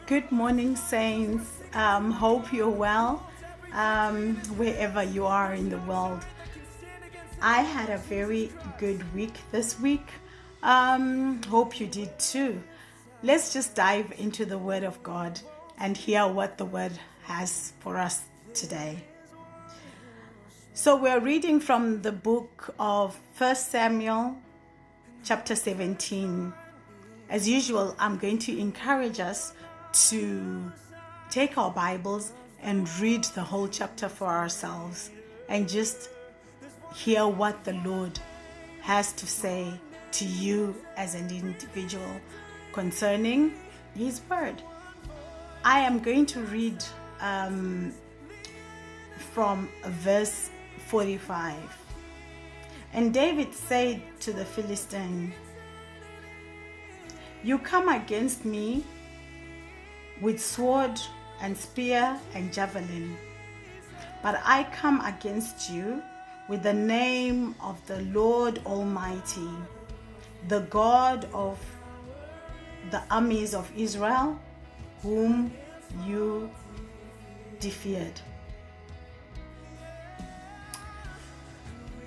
Good morning, saints. Hope you're well wherever you are in the world. I had a very good week this week. Hope you did too. Let's just dive into the Word of God and hear what the Word has for us today. So we're reading from the book of 1 Samuel chapter 17. As usual, I'm going to encourage us to take our Bibles and read the whole chapter for ourselves and just hear what the Lord has to say to you as an individual concerning His Word. I am going to read from verse 45. And David said to the Philistine, "You come against me with sword and spear and javelin, but I come against you with the name of the Lord Almighty, the God of the armies of Israel, whom you defeated."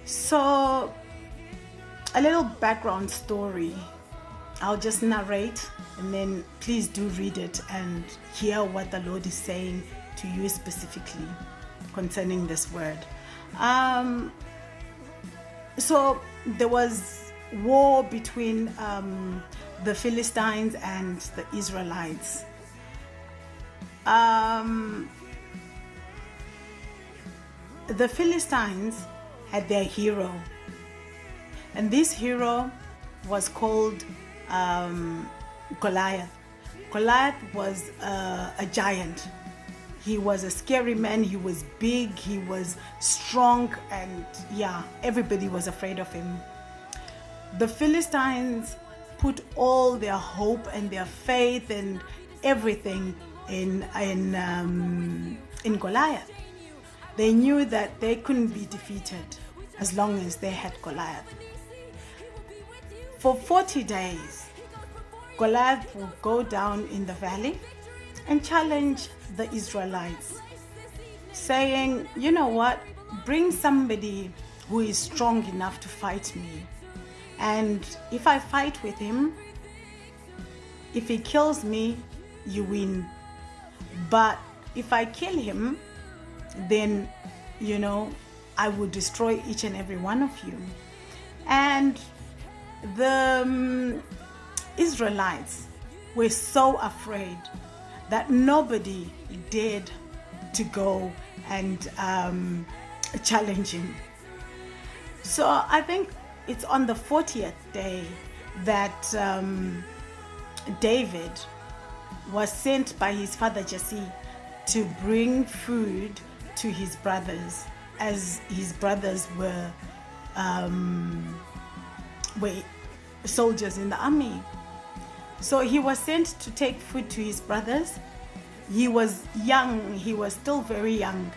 So, a little background story. I'll just narrate and then please do read it and hear what the Lord is saying to you specifically concerning this word. So there was war between the Philistines and the Israelites. The Philistines had their hero, and this hero was called Goliath. Goliath was a giant. He was a scary man. He was big, he was strong, and everybody was afraid of him. The Philistines put all their hope and their faith and everything in Goliath. They knew that they couldn't be defeated as long as they had Goliath. For 40 days, Goliath will go down in the valley and challenge the Israelites, saying, "You know what? Bring somebody who is strong enough to fight me. And if I fight with him, if he kills me, you win. But if I kill him, then, I will destroy each and every one of you." And the Israelites were so afraid that nobody dared to go and challenge him. So I think it's on the 40th day that David was sent by his father Jesse to bring food to his brothers, as his brothers were soldiers in the army. So he was sent to take food to his brothers. He was young, he was still very young.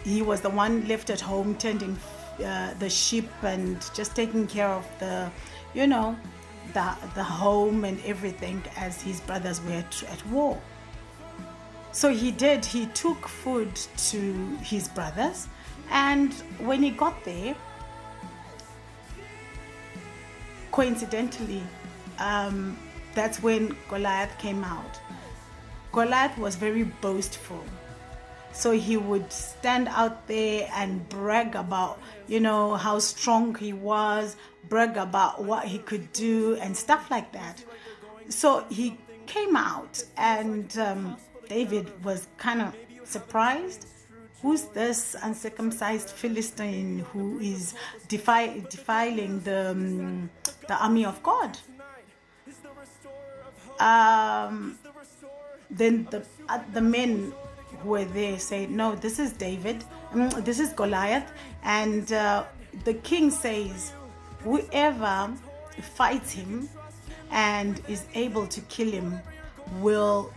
He was the one left at home tending the sheep and just taking care of the home and everything, as his brothers were at war. So he took food to his brothers, and when he got there, coincidentally, that's when Goliath came out. Goliath was very boastful. So he would stand out there and brag about, how strong he was, brag about what he could do and stuff like that. So he came out, and David was kind of surprised. Who's this uncircumcised Philistine who is defiling the army of God? Then the men who were there said, "No, this is David. This is Goliath." And the king says, "Whoever fights him and is able to kill him will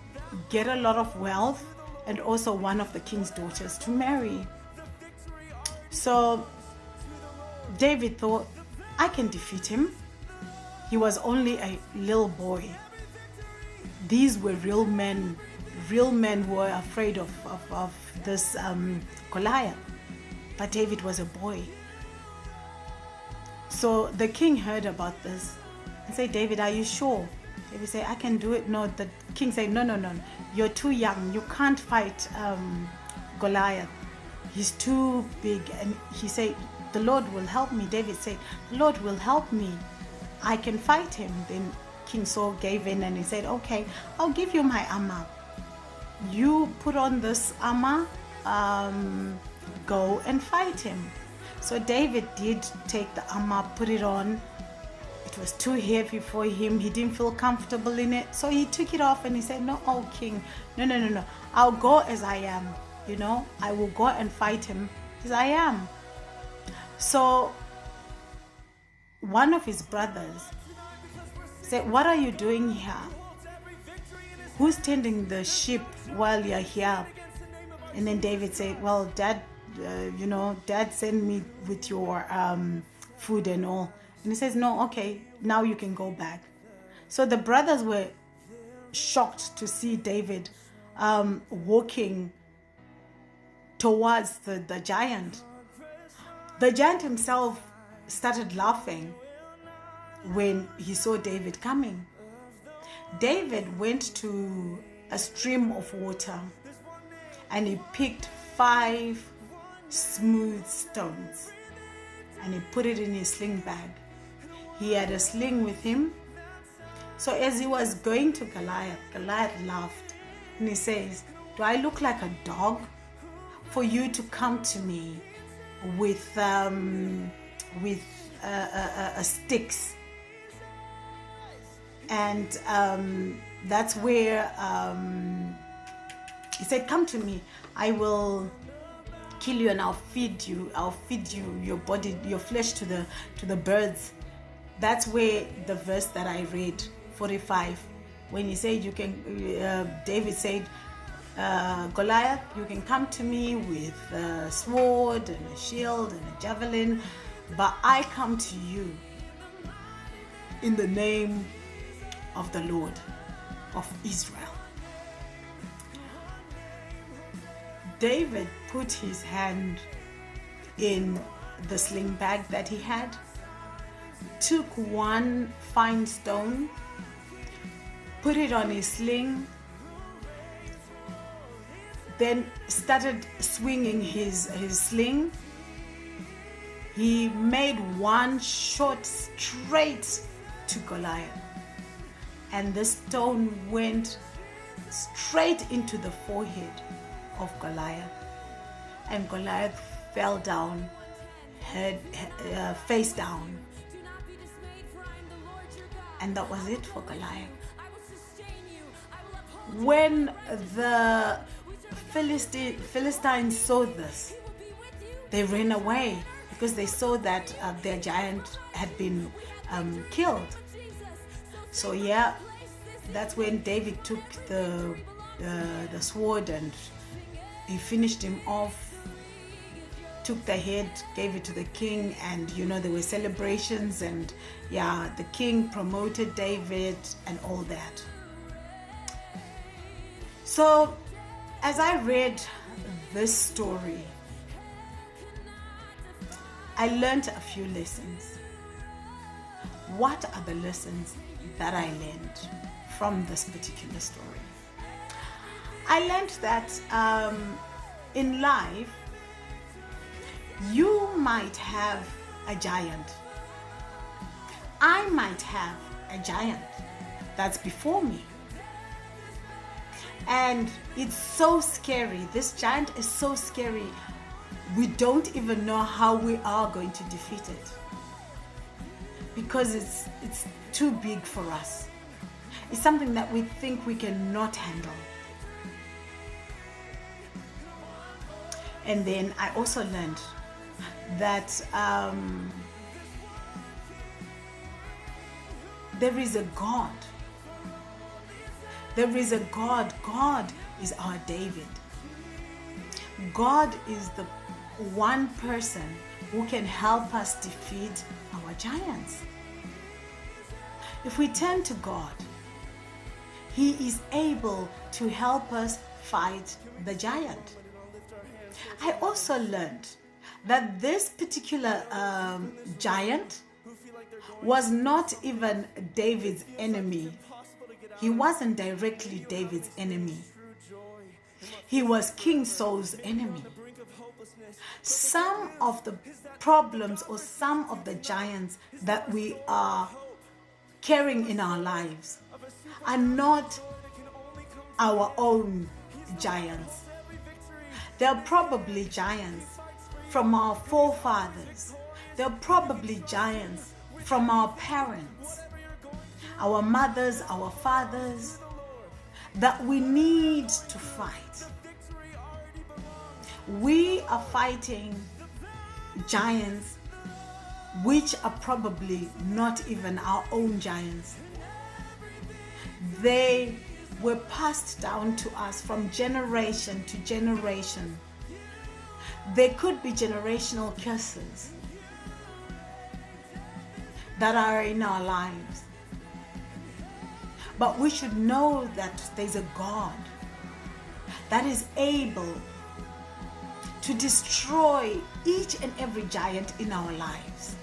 get a lot of wealth and also one of the king's daughters to marry." So David thought, I can defeat him. He was only a little boy. these were real men who were afraid of this Goliath. But David was a boy. So the king heard about this and said, David, are you sure? David said, I can do it. No, the king said, no, you're too young. You can't fight Goliath. He's too big. And he said, the Lord will help me. David said, the Lord will help me. I can fight him. Then King Saul gave in and he said, okay, I'll give you my armor. You put on this armor, go and fight him. So David did take the armor, put it on. It was too heavy for him. He didn't feel comfortable in it. So he took it off and he said, no, oh king, no. I'll go as I am. I will go and fight him as I am. So one of his brothers said, what are you doing here? Who's tending the sheep while you're here? And then David said, well, Dad, Dad sent me with your food and all. And he says, no, okay, now you can go back. So the brothers were shocked to see David walking towards the giant. The giant himself started laughing when he saw David coming. David went to a stream of water and he picked 5 smooth stones and he put it in his sling bag. He had a sling with him. So as he was going to Goliath, Goliath laughed and he says, do I look like a dog for you to come to me with sticks? And that's where he said, come to me, I will kill you and I'll feed you your body, your flesh to the birds. That's where the verse that I read, 45, when he said, you can David said, Goliath, you can come to me with a sword and a shield and a javelin, but I come to you in the name of the Lord of Israel. David put his hand in the sling bag that he had, took one fine stone, put it on his sling, then started swinging his sling. He made one shot straight to Goliath, and the stone went straight into the forehead of Goliath, and Goliath fell down, face down, and that was it for Goliath. When the Philistines saw this, they ran away because they saw that their giant had been killed. So yeah, that's when David took the sword and he finished him off, took the head, gave it to the king, and there were celebrations, and yeah, the king promoted David and all that. So as I read this story, I learned a few lessons. What are the lessons that I learned from this particular story? I learned that in life, you might have a giant. I might have a giant that's before me. And it's so scary. This giant is so scary. We don't even know how we are going to defeat it, because it's too big for us. It's something that we think we cannot handle. And then I also learned that there is a God. There is a God. God is our David. God is the one person who can help us defeat our giants. If we turn to God, He is able to help us fight the giant. I also learned that this particular giant was not even David's enemy. He wasn't directly David's enemy. He was King Saul's enemy. Some of the problems or some of the giants that we are carrying in our lives are not our own giants. They're probably giants from our forefathers. They're probably giants from our parents, our mothers, our fathers, that we need to fight. We are fighting giants which are probably not even our own giants. They were passed down to us from generation to generation. They could be generational curses that are in our lives. But we should know that there's a God that is able to destroy each and every giant in our lives.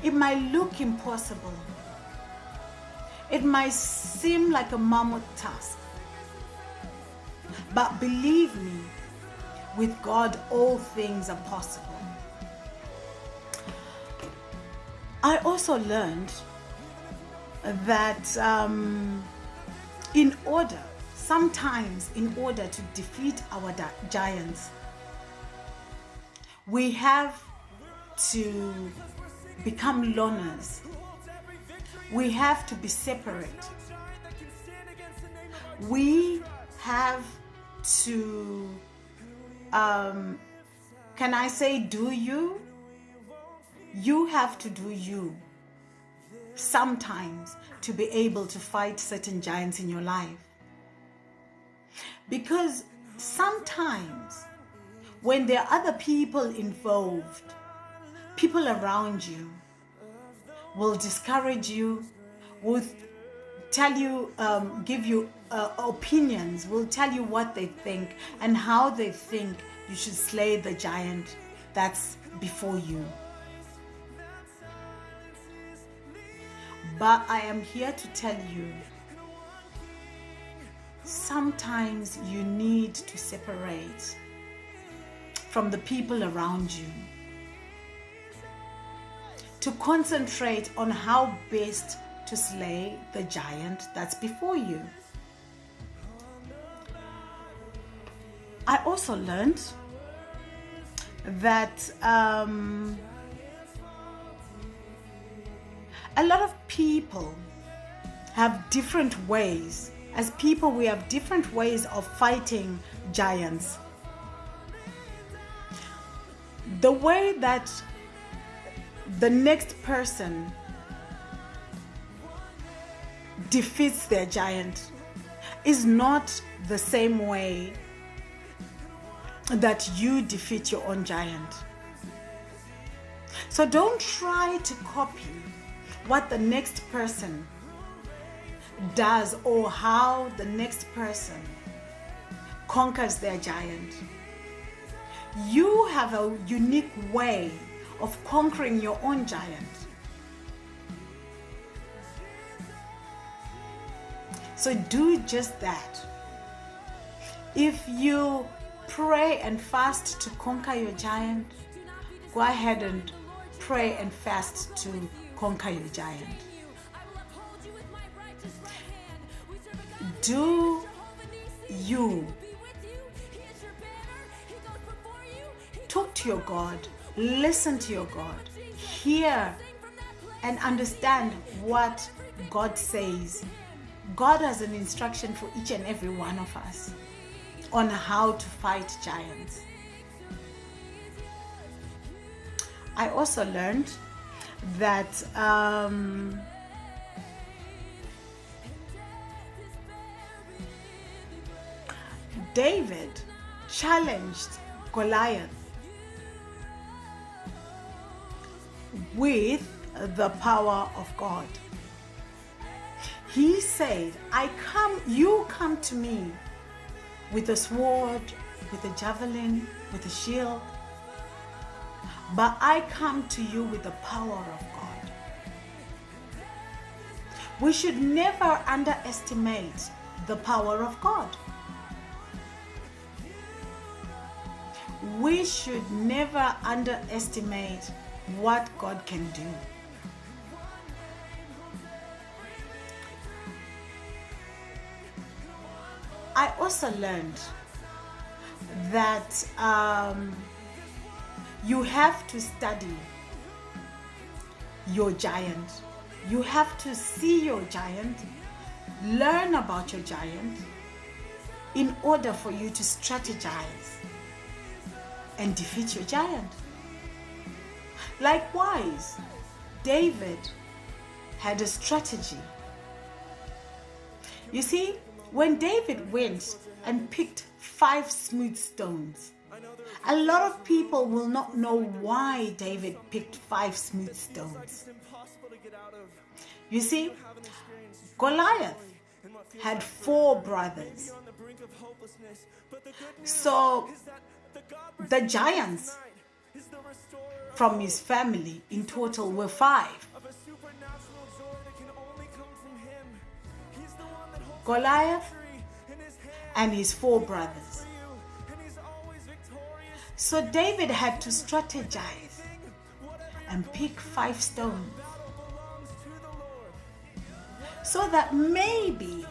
It might look impossible. It might seem like a mammoth task. But believe me, with God, all things are possible. I also learned that sometimes in order to defeat our giants, we have to become loners. We have to be separate. We have to, can I say do you? You have to do you sometimes to be able to fight certain giants in your life. Because sometimes when there are other people involved, people around you will discourage you, will tell you, give you opinions, will tell you what they think and how they think you should slay the giant that's before you. But I am here to tell you, sometimes you need to separate from the people around you to concentrate on how best to slay the giant that's before you. I also learned that a lot of people have different ways. As people, we have different ways of fighting giants. The way that the next person defeats their giant is not the same way that you defeat your own giant. So don't try to copy what the next person does or how the next person conquers their giant. You have a unique way of conquering your own giant. So do just that. If you pray and fast to conquer your giant, go ahead and pray and fast to conquer your giant. Do you talk to your God, listen to your God, hear and understand what God says. God has an instruction for each and every one of us on how to fight giants. I also learned that David challenged Goliath with the power of God. He said, you come to me with a sword, with a javelin, with a shield, but I come to you with the power of God. We should never underestimate the power of God. We should never underestimate what God can do. I also learned that you have to study your giant. You have to see your giant, learn about your giant, in order for you to strategize and defeat your giant. Likewise, David had a strategy. You see, when David went and picked 5 smooth stones, a lot of people will not know why David picked 5 smooth stones. You see, Goliath had 4 brothers. So the giants from his family in total were 5. Goliath and his 4 brothers. So David had to strategize and pick 5 stones, so that maybe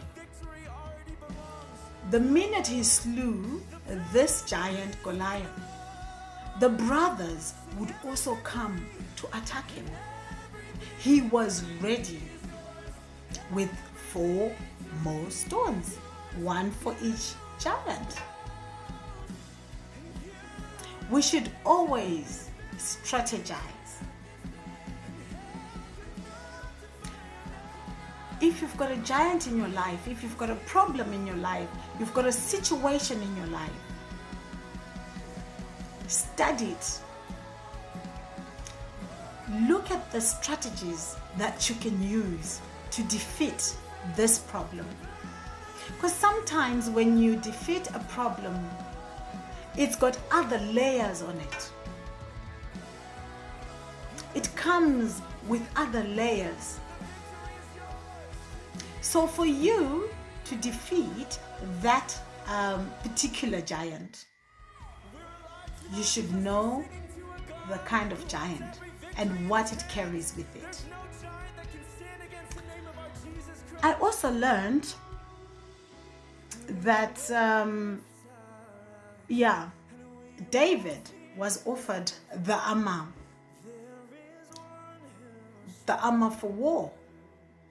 the minute he slew this giant Goliath, the brothers would also come to attack him. He was ready with 4 more stones, 1 for each giant. We should always strategize. If you've got a giant in your life, if you've got a problem in your life, you've got a situation in your life, study it. Look at the strategies that you can use to defeat this problem. Because sometimes when you defeat a problem, it's got other layers on it. It comes with other layers. So for you to defeat that particular giant, you should know the kind of giant and what it carries with it. I also learned that David was offered the armor for war.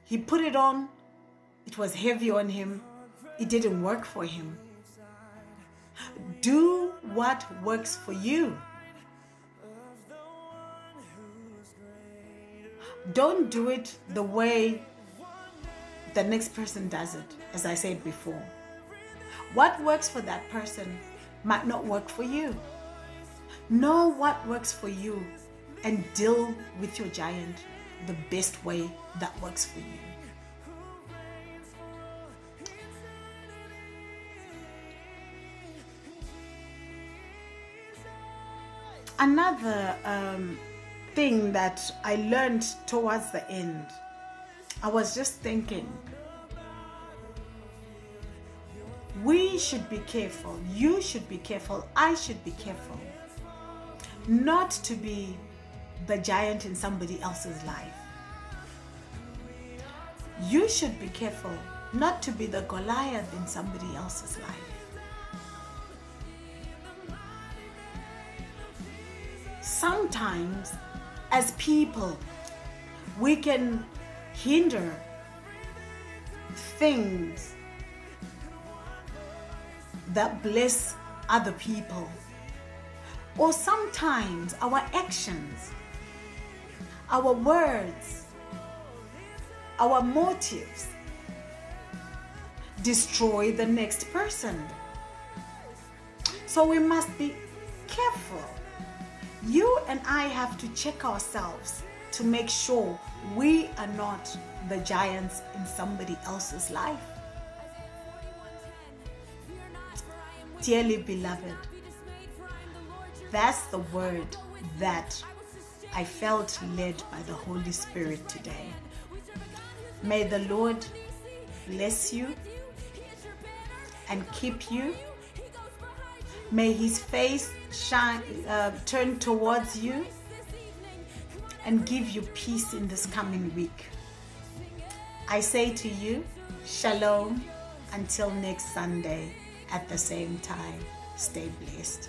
He put it on. It was heavy on him. It didn't work for him. Do what works for you. Don't do it the way the next person does it, as I said before. What works for that person might not work for you. Know what works for you and deal with your giant the best way that works for you. Another thing that I learned towards the end, I was just thinking, we should be careful, you should be careful, I should be careful not to be the giant in somebody else's life. You should be careful not to be the Goliath in somebody else's life. Sometimes, as people, we can hinder things that bless other people. Or sometimes our actions, our words, our motives destroy the next person. So we must be careful. You and I have to check ourselves to to make sure we are not the giants in somebody else's life. Dearly beloved, that's the word that I felt led by the Holy Spirit today. May the Lord bless you and keep you. May his face shine, turn towards you and give you peace in this coming week. I say to you, shalom, until next Sunday at the same time. Stay blessed.